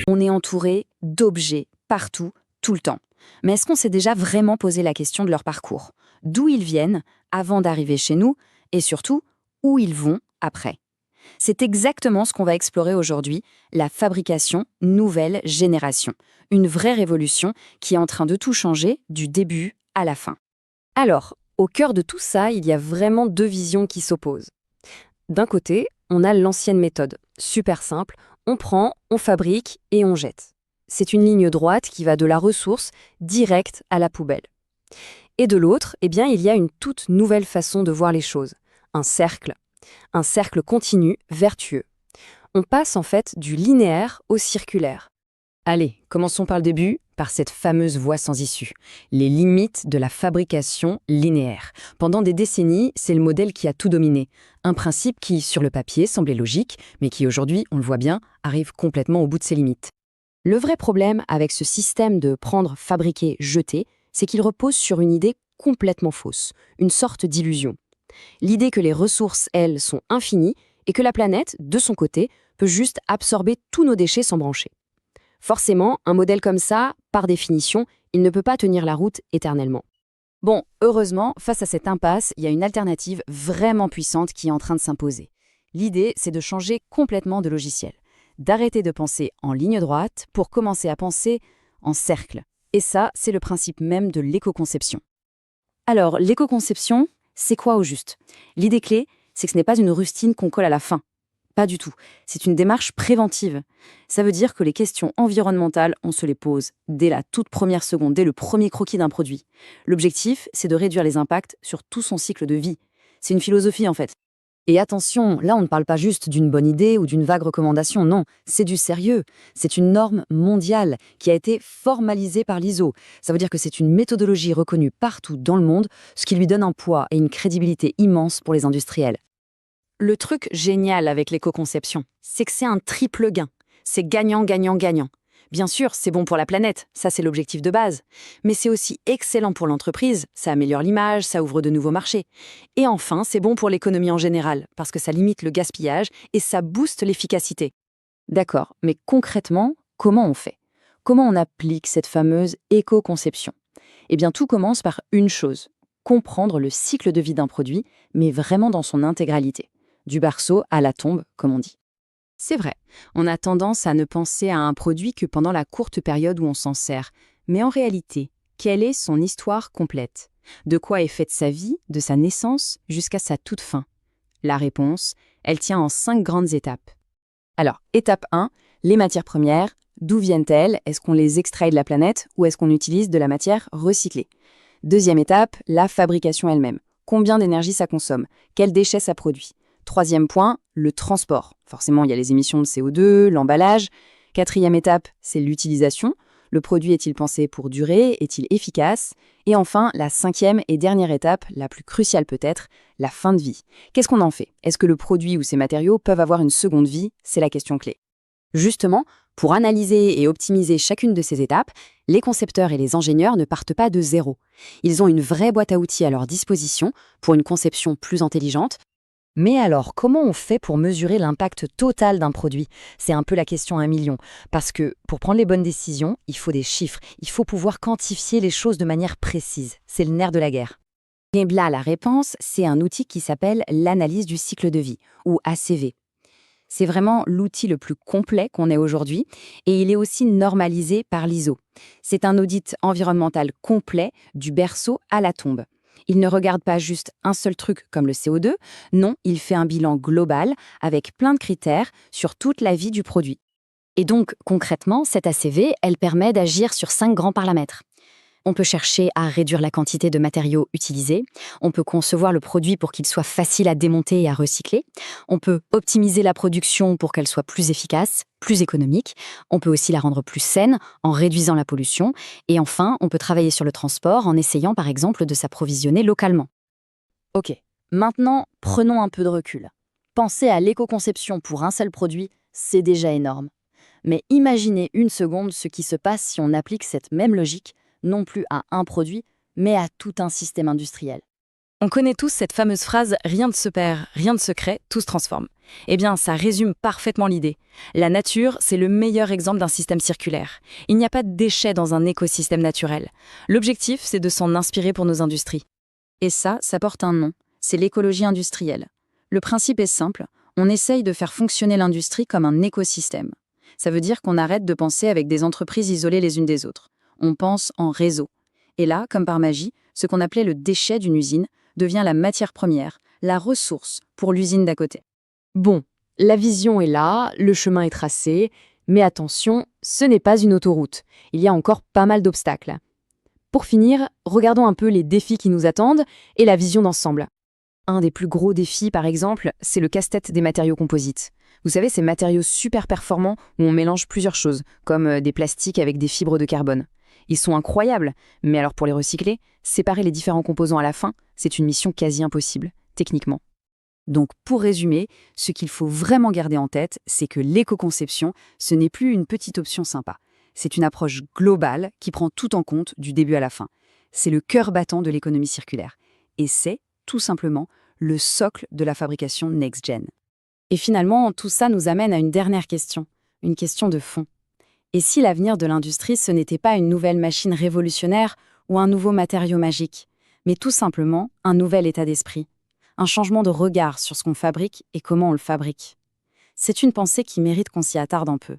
On est entouré d'objets partout, tout le temps. Mais est-ce qu'on s'est déjà vraiment posé la question de leur parcours? D'où ils viennent avant d'arriver chez nous et surtout, où ils vont après? C'est exactement ce qu'on va explorer aujourd'hui, la fabrication nouvelle génération. Une vraie révolution qui est en train de tout changer du début à la fin. Alors, au cœur de tout ça, il y a vraiment deux visions qui s'opposent. D'un côté, on a l'ancienne méthode, super simple, on prend, on fabrique et on jette. C'est une ligne droite qui va de la ressource direct à la poubelle. Et de l'autre, il y a une toute nouvelle façon de voir les choses, un cercle continu, vertueux. On passe en fait du linéaire au circulaire. Allez, commençons par le début, par cette fameuse voie sans issue, les limites de la fabrication linéaire. Pendant des décennies, c'est le modèle qui a tout dominé. Un principe qui, sur le papier, semblait logique, mais qui aujourd'hui, on le voit bien, arrive complètement au bout de ses limites. Le vrai problème avec ce système de prendre, fabriquer, jeter, c'est qu'il repose sur une idée complètement fausse, une sorte d'illusion. L'idée que les ressources, elles, sont infinies et que la planète, de son côté, peut juste absorber tous nos déchets sans brancher. Forcément, un modèle comme ça, par définition, il ne peut pas tenir la route éternellement. Bon, heureusement, face à cette impasse, il y a une alternative vraiment puissante qui est en train de s'imposer. L'idée, c'est de changer complètement de logiciel, d'arrêter de penser en ligne droite pour commencer à penser en cercle. Et ça, c'est le principe même de l'éco-conception. Alors, l'éco-conception, c'est quoi au juste? L'idée clé, c'est que ce n'est pas une rustine qu'on colle à la fin. Pas du tout. C'est une démarche préventive. Ça veut dire que les questions environnementales, on se les pose dès la toute première seconde, dès le premier croquis d'un produit. L'objectif, c'est de réduire les impacts sur tout son cycle de vie. C'est une philosophie en fait. Et attention, là on ne parle pas juste d'une bonne idée ou d'une vague recommandation, non, c'est du sérieux. C'est une norme mondiale qui a été formalisée par l'ISO. Ça veut dire que c'est une méthodologie reconnue partout dans le monde, ce qui lui donne un poids et une crédibilité immense pour les industriels. Le truc génial avec l'éco-conception, c'est que c'est un triple gain. C'est gagnant, gagnant, gagnant. Bien sûr, c'est bon pour la planète, ça c'est l'objectif de base. Mais c'est aussi excellent pour l'entreprise, ça améliore l'image, ça ouvre de nouveaux marchés. Et enfin, c'est bon pour l'économie en général, parce que ça limite le gaspillage et ça booste l'efficacité. D'accord, mais concrètement, comment on fait? Comment on applique cette fameuse éco-conception? Eh bien, tout commence par une chose, comprendre le cycle de vie d'un produit, mais vraiment dans son intégralité. Du berceau à la tombe, comme on dit. C'est vrai, on a tendance à ne penser à un produit que pendant la courte période où on s'en sert. Mais en réalité, quelle est son histoire complète? De quoi est faite sa vie, de sa naissance jusqu'à sa toute fin? La réponse, elle tient en 5 grandes étapes. Alors, étape 1, les matières premières. D'où viennent-elles? Est-ce qu'on les extrait de la planète ou est-ce qu'on utilise de la matière recyclée? Deuxième étape, la fabrication elle-même. Combien d'énergie ça consomme? Quels déchets ça produit? Troisième point, le transport. Forcément, il y a les émissions de CO2, l'emballage. Quatrième étape, c'est l'utilisation. Le produit est-il pensé pour durer? Est-il efficace? Et enfin, la cinquième et dernière étape, la plus cruciale peut-être, la fin de vie. Qu'est-ce qu'on en fait? Est-ce que le produit ou ses matériaux peuvent avoir une seconde vie? C'est la question clé. Justement, pour analyser et optimiser chacune de ces étapes, les concepteurs et les ingénieurs ne partent pas de zéro. Ils ont une vraie boîte à outils à leur disposition pour une conception plus intelligente. Mais alors, comment on fait pour mesurer l'impact total d'un produit? C'est un peu la question à 1 million. Parce que pour prendre les bonnes décisions, il faut des chiffres. Il faut pouvoir quantifier les choses de manière précise. C'est le nerf de la guerre. Et là, la réponse, c'est un outil qui s'appelle l'analyse du cycle de vie, ou ACV. C'est vraiment l'outil le plus complet qu'on ait aujourd'hui et il est aussi normalisé par l'ISO. C'est un audit environnemental complet du berceau à la tombe. Il ne regarde pas juste un seul truc comme le CO2, non, il fait un bilan global avec plein de critères sur toute la vie du produit. Et donc, concrètement, cette ACV, elle permet d'agir sur 5 grands paramètres. On peut chercher à réduire la quantité de matériaux utilisés, on peut concevoir le produit pour qu'il soit facile à démonter et à recycler, on peut optimiser la production pour qu'elle soit plus efficace, plus économique, on peut aussi la rendre plus saine en réduisant la pollution, et enfin, on peut travailler sur le transport en essayant par exemple de s'approvisionner localement. Ok, maintenant, prenons un peu de recul. Penser à l'éco-conception pour un seul produit, c'est déjà énorme. Mais imaginez une seconde ce qui se passe si on applique cette même logique non plus à un produit, mais à tout un système industriel. On connaît tous cette fameuse phrase « rien ne se perd, rien ne se crée, tout se transforme ». Eh bien, ça résume parfaitement l'idée. La nature, c'est le meilleur exemple d'un système circulaire. Il n'y a pas de déchets dans un écosystème naturel. L'objectif, c'est de s'en inspirer pour nos industries. Et ça porte un nom, c'est l'écologie industrielle. Le principe est simple, on essaye de faire fonctionner l'industrie comme un écosystème. Ça veut dire qu'on arrête de penser avec des entreprises isolées les unes des autres. On pense en réseau. Et là, comme par magie, ce qu'on appelait le déchet d'une usine devient la matière première, la ressource pour l'usine d'à côté. Bon, la vision est là, le chemin est tracé, mais attention, ce n'est pas une autoroute. Il y a encore pas mal d'obstacles. Pour finir, regardons un peu les défis qui nous attendent et la vision d'ensemble. Un des plus gros défis, par exemple, c'est le casse-tête des matériaux composites. Vous savez, ces matériaux super performants où on mélange plusieurs choses, comme des plastiques avec des fibres de carbone. Ils sont incroyables, mais alors pour les recycler, séparer les différents composants à la fin, c'est une mission quasi impossible, techniquement. Donc pour résumer, ce qu'il faut vraiment garder en tête, c'est que l'éco-conception, ce n'est plus une petite option sympa. C'est une approche globale qui prend tout en compte du début à la fin. C'est le cœur battant de l'économie circulaire. Et c'est, tout simplement, le socle de la fabrication next-gen. Et finalement, tout ça nous amène à une dernière question, une question de fond. Et si l'avenir de l'industrie, ce n'était pas une nouvelle machine révolutionnaire ou un nouveau matériau magique, mais tout simplement un nouvel état d'esprit, un changement de regard sur ce qu'on fabrique et comment on le fabrique? C'est une pensée qui mérite qu'on s'y attarde un peu.